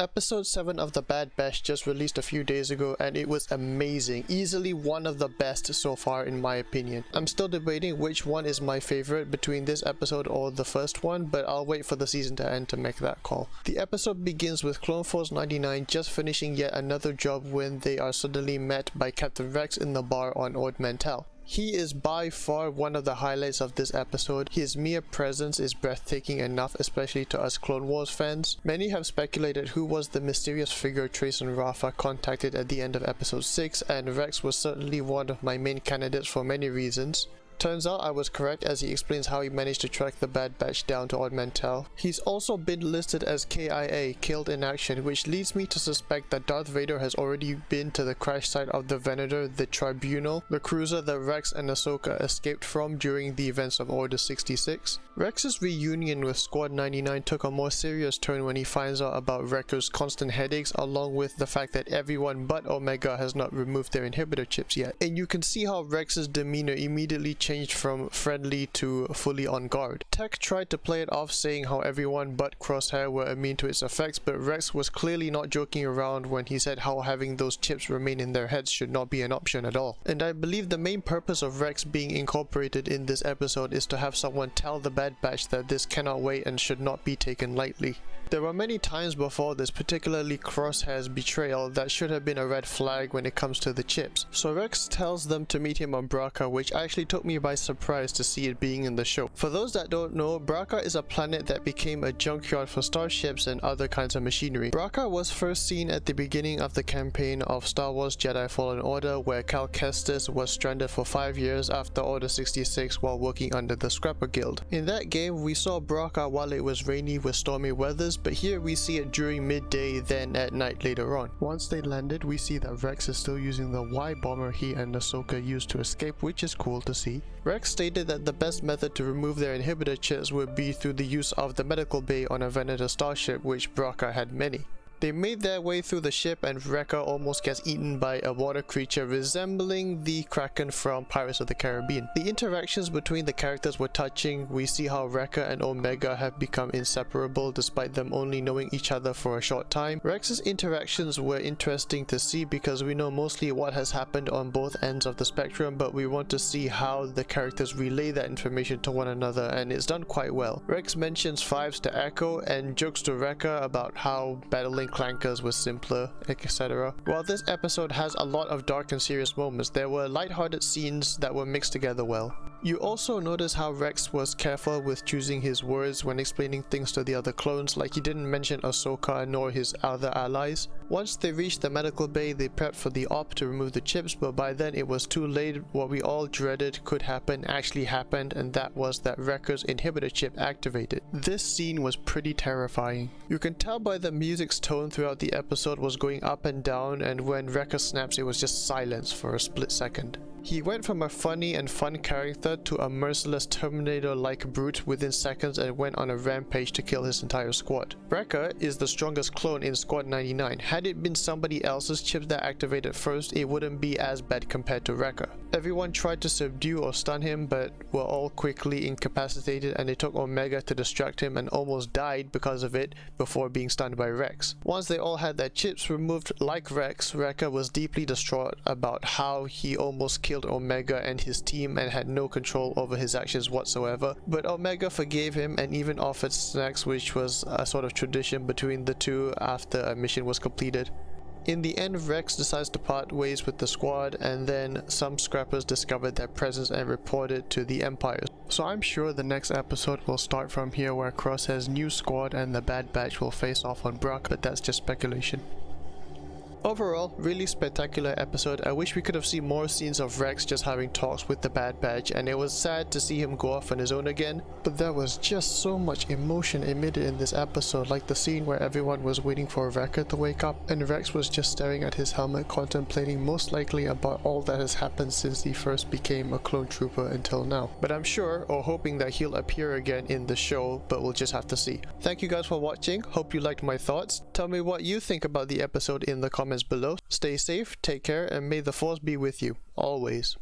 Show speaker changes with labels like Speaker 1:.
Speaker 1: Episode 7 of The Bad Batch just released a few days ago and it was amazing, easily one of the best so far in my opinion. I'm still debating which one is my favorite between this episode or the first one, but I'll wait for the season to end to make that call. The episode begins with Clone Force 99 just finishing yet another job when they are suddenly met by Captain Rex in the bar on Ord Mantell. He is by far one of the highlights of this episode. His mere presence is breathtaking enough, especially to us Clone Wars fans. Many have speculated who was the mysterious figure Trace and Rafa contacted at the end of episode 6, and Rex was certainly one of my main candidates for many reasons. Turns out I was correct, as he explains how he managed to track the Bad Batch down to Ord Mantell. He's also been listed as KIA, killed in action, which leads me to suspect that Darth Vader has already been to the crash site of the Venator, the Tribunal, the cruiser that Rex and Ahsoka escaped from during the events of Order 66. Rex's reunion with Squad 99 took a more serious turn when he finds out about Wrecker's constant headaches, along with the fact that everyone but Omega has not removed their inhibitor chips yet. And you can see how Rex's demeanor immediately changed from friendly to fully on guard. Tech tried to play it off, saying how everyone but Crosshair were immune to its effects, but Rex was clearly not joking around when he said how having those chips remain in their heads should not be an option at all. And I believe the main purpose of Rex being incorporated in this episode is to have someone tell the Bad Batch that this cannot wait and should not be taken lightly. There were many times before this, particularly Crosshair's betrayal, that should have been a red flag when it comes to the chips. So Rex tells them to meet him on Braca, which actually took me by surprise to see it being in the show. For those that don't know, Braca is a planet that became a junkyard for starships and other kinds of machinery. Braca was first seen at the beginning of the campaign of Star Wars Jedi Fallen Order, where Cal Kestis was stranded for 5 years after Order 66 while working under the Scrapper Guild. In that game, we saw Braca while it was rainy with stormy weathers, but here we see it during midday, then at night later on. Once they landed, we see that Rex is still using the Y bomber he and Ahsoka used to escape, which is cool to see. Rex stated that the best method to remove their inhibitor chips would be through the use of the medical bay on a Venator starship, which Braca had many. They made their way through the ship and Wrecker almost gets eaten by a water creature resembling the Kraken from Pirates of the Caribbean. The interactions between the characters were touching. We see how Wrecker and Omega have become inseparable despite them only knowing each other for a short time. Rex's interactions were interesting to see because we know mostly what has happened on both ends of the spectrum, but we want to see how the characters relay that information to one another, and it's done quite well. Rex mentions fives to Echo and jokes to Wrecker about how battling clankers was simpler, etc. While this episode has a lot of dark and serious moments, there were lighthearted scenes that were mixed together well. You also notice how Rex was careful with choosing his words when explaining things to the other clones, like he didn't mention Ahsoka nor his other allies. Once they reached the medical bay, they prepped for the op to remove the chips, but by then it was too late. What we all dreaded could happen actually happened, and that was that Wrecker's inhibitor chip activated. This scene was pretty terrifying. You can tell by the music's tone throughout the episode was going up and down, and when Wrecker snaps it was just silence for a split second. He went from a funny and fun character to a merciless Terminator-like brute within seconds and went on a rampage to kill his entire squad. Wrecker is the strongest clone in Squad 99. Had it been somebody else's chips that activated first, it wouldn't be as bad compared to Wrecker. Everyone tried to subdue or stun him, but were all quickly incapacitated, and it took Omega to distract him and almost died because of it before being stunned by Rex. Once they all had their chips removed like Rex, Wrecker was deeply distraught about how he almost killed Omega and his team and had no control over his actions whatsoever, but Omega forgave him and even offered snacks, which was a sort of tradition between the two after a mission was completed. In the end, Rex decides to part ways with the squad, and then some scrappers discovered their presence and reported to the Empire. So I'm sure the next episode will start from here, where Crosshair's new squad and the Bad Batch will face off on Braca, but that's just speculation. Overall, really spectacular episode. I wish we could have seen more scenes of Rex just having talks with the Bad Batch, and it was sad to see him go off on his own again, but there was just so much emotion emitted in this episode, like the scene where everyone was waiting for Wrecker to wake up and Rex was just staring at his helmet, contemplating most likely about all that has happened since he first became a clone trooper until now. But I'm sure, or hoping, that he'll appear again in the show, but we'll just have to see. Thank you guys for watching. Hope you liked my thoughts. Tell me what you think about the episode in the comments below. Stay safe, take care, and may the Force be with you, always.